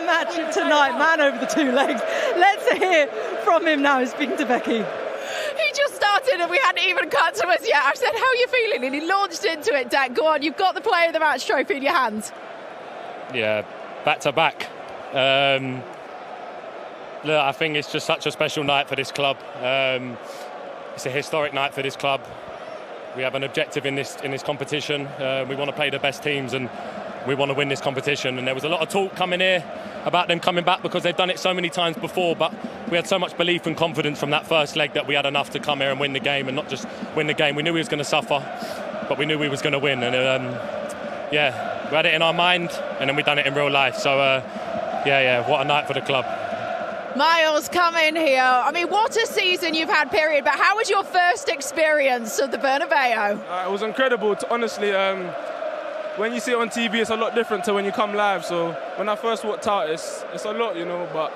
the match tonight, man over the two legs. Let's hear from him now, speaking to Becky. He just started and we hadn't even cut to us yet. I said, how are you feeling? And he launched into it, Dec. Go on, you've got the Player of the Match trophy in your hands. Yeah, back to back. Look, I think it's just such a special night for this club. It's a historic night for this club. We have an objective in this competition. We want to play the best teams and we want to win this competition. And there was a lot of talk coming here about them coming back because they've done it so many times before, but we had so much belief and confidence from that first leg that we had enough to come here and win the game, and not just win the game. We knew we was going to suffer, but we knew we was going to win. And yeah, we had it in our mind and then we done it in real life. So yeah, what a night for the club. Miles, come in here. I mean, what a season you've had, period. But how was your first experience of the Bernabeu? It was incredible, honestly. When you see it on TV, it's a lot different to when you come live. So when I first walked out, it's a lot, but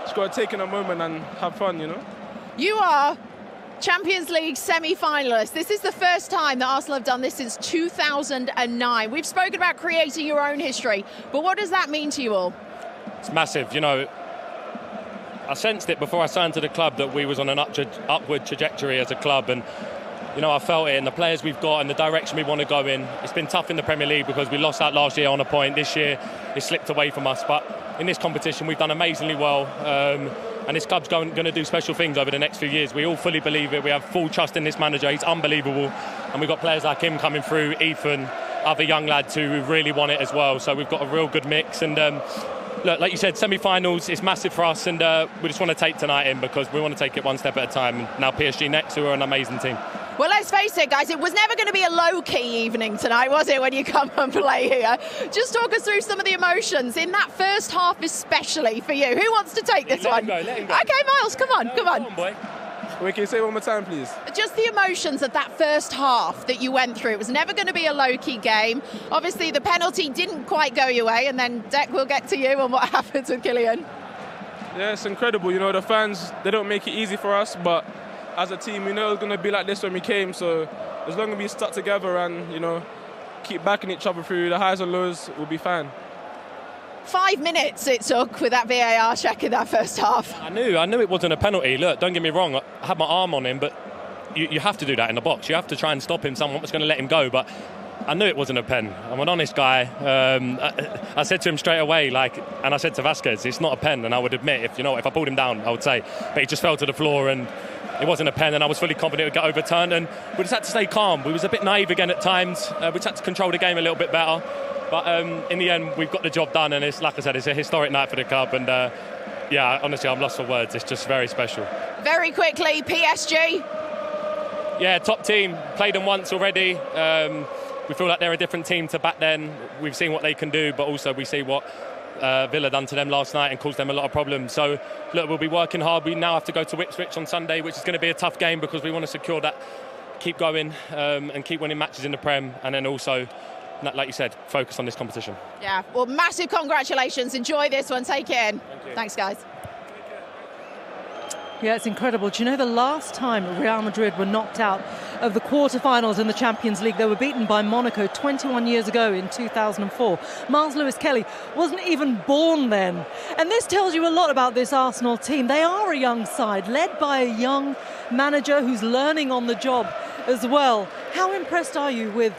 just got to take in a moment and have fun, You are Champions League semi-finalists. This is the first time that Arsenal have done this since 2009. We've spoken about creating your own history, but what does that mean to you all? It's massive, I sensed it before I signed to the club that we was on an upward trajectory as a club, and I felt it in the players we've got and the direction we want to go in. It's been tough in the Premier League because we lost out last year on a point. This year it slipped away from us, but in this competition we've done amazingly well, and this club's going to do special things over the next few years. We all fully believe it. We have full trust in this manager. He's unbelievable, and we've got players like him coming through, Ethan, other young lads who really want it as well. So we've got a real good mix, and look, like you said, semi-finals is massive for us, and we just want to take tonight in because we want to take it one step at a time. And now PSG next, who are an amazing team. Well, let's face it, guys, it was never going to be a low-key evening tonight, was it, when you come and play here? Just talk us through some of the emotions in that first half, especially for you. Who wants to take this one? Let him go. Okay, Miles, come on. Come on, boy. Wait, can you say it one more time, please? Just the emotions of that first half that you went through. It was never going to be a low-key game. Obviously, the penalty didn't quite go your way, and then, Dec, we'll get to you and what happens with Kylian. Yeah, it's incredible. The fans, they don't make it easy for us, but as a team, we know it was going to be like this when we came, so as long as we stuck together and, keep backing each other through the highs and lows, we'll be fine. 5 minutes it took with that VAR check in that first half. I knew it wasn't a penalty. Look, don't get me wrong, I had my arm on him, but you have to do that in the box. You have to try and stop him. Someone was going to let him go, but I knew it wasn't a pen. I'm an honest guy. I said to him straight away, and I said to Vasquez, it's not a pen, and I would admit, if I pulled him down, I would say, but he just fell to the floor, and it wasn't a pen, and I was fully confident it would get overturned, and we just had to stay calm. We was a bit naive again at times. We just had to control the game a little bit better. But in the end, we've got the job done, and it's, like I said, it's a historic night for the club. And yeah, honestly, I'm lost for words. It's just very special. Very quickly, PSG. Yeah, top team. Played them once already. We feel like they're a different team to back then. We've seen what they can do, but also we see what Villa done to them last night and caused them a lot of problems. So, look, we'll be working hard. We now have to go to Ipswich on Sunday, which is going to be a tough game because we want to secure that, keep going and keep winning matches in the Prem, and then also, like you said, focus on this competition. Yeah, well, massive congratulations. Enjoy this one. Take it in. Thanks, guys. Yeah, it's incredible. Do you know the last time Real Madrid were knocked out of the quarterfinals in the Champions League? They were beaten by Monaco 21 years ago in 2004. Miles Lewis-Kelly wasn't even born then. And this tells you a lot about this Arsenal team. They are a young side, led by a young manager who's learning on the job as well. How impressed are you with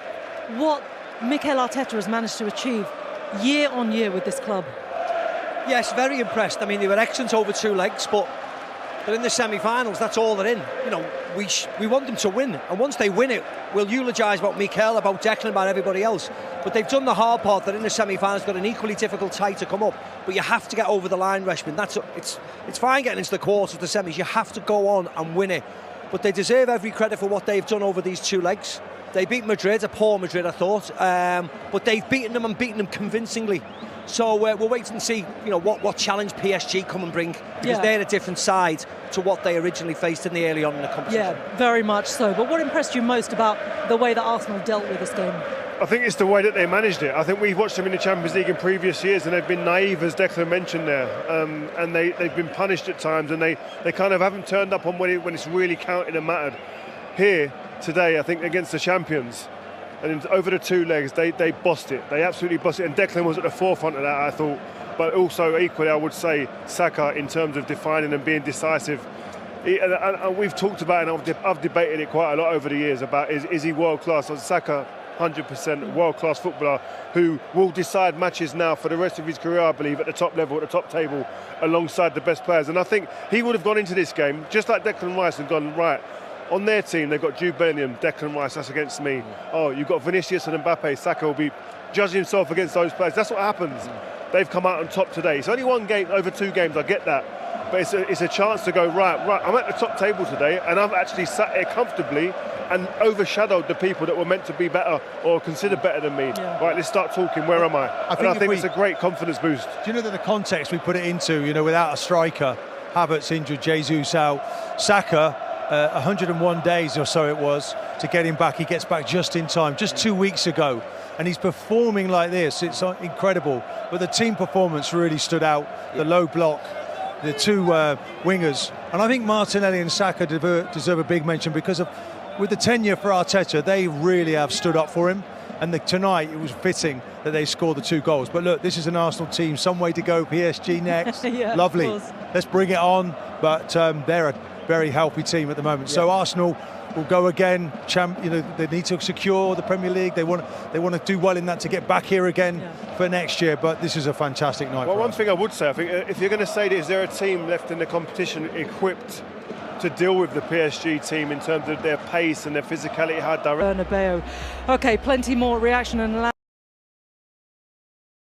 what Mikel Arteta has managed to achieve year on year with this club? Yes, very impressed. I mean, they were excellent over two legs, but they're in the semi-finals. That's all they're in. We want them to win, and once they win it, we'll eulogise about Mikel, about Declan, about everybody else. But they've done the hard part. They're in the semi-finals. Got an equally difficult tie to come up, but you have to get over the line, Reshman. It's fine getting into the quarters, the semis. You have to go on and win it. But they deserve every credit for what they've done over these two legs. They beat Madrid, a poor Madrid, I thought, but they've beaten them and beaten them convincingly. So we'll wait and see, what challenge PSG come and bring, because they're a different side to what they originally faced in the early on in the competition. Yeah, very much so. But what impressed you most about the way that Arsenal dealt with this game? I think it's the way that they managed it. I think we've watched them in the Champions League in previous years, and they've been naive, as Declan mentioned there, and they've been punished at times, and they kind of haven't turned up on when it's really counted and mattered. Here today, I think against the champions, and over the two legs, they bossed it. They absolutely bossed it, and Declan was at the forefront of that. I thought but also equally I would say Saka in terms of defining and being decisive. And we've talked about it, and I've debated it quite a lot over the years about is he world class? So Saka, 100% world class footballer who will decide matches now for the rest of his career, I believe, at the top level, at the top table, alongside the best players. And I think he would have gone into this game just like Declan Rice and gone, right, on their team they've got Jude Bellingham, Declan Rice, that's against me. Oh, you've got Vinicius and Mbappe. Saka will be judging himself against those players. That's what happens. They've come out on top today. It's only one game over 2 games, I get that. But it's a chance to go, right, I'm at the top table today, and I've actually sat here comfortably and overshadowed the people that were meant to be better or considered better than me. Yeah. Right, let's start talking. Where am I? I think it's a great confidence boost. Do you know that the context we put it into, without a striker, Havertz injured, Jesus out, Saka, 101 days or so it was to get him back. He gets back just in time, just 2 weeks ago. And he's performing like this. It's incredible. But the team performance really stood out. The low block, the 2 wingers. And I think Martinelli and Saka deserve a big mention because with the tenure for Arteta, they really have stood up for him. And tonight, it was fitting that they scored the 2 goals. But look, this is an Arsenal team. Some way to go. PSG next. Yeah, lovely. Let's bring it on. But they're a very healthy team at the moment. Yeah. So Arsenal will go again. They need to secure the Premier League. They want to do well in that to get back here again for next year. But this is a fantastic night. Well, one thing I would say, I think, if you're going to say that, is there a team left in the competition equipped to deal with the PSG team in terms of their pace and their physicality, how direct? Bernabeu. Okay, plenty more reaction and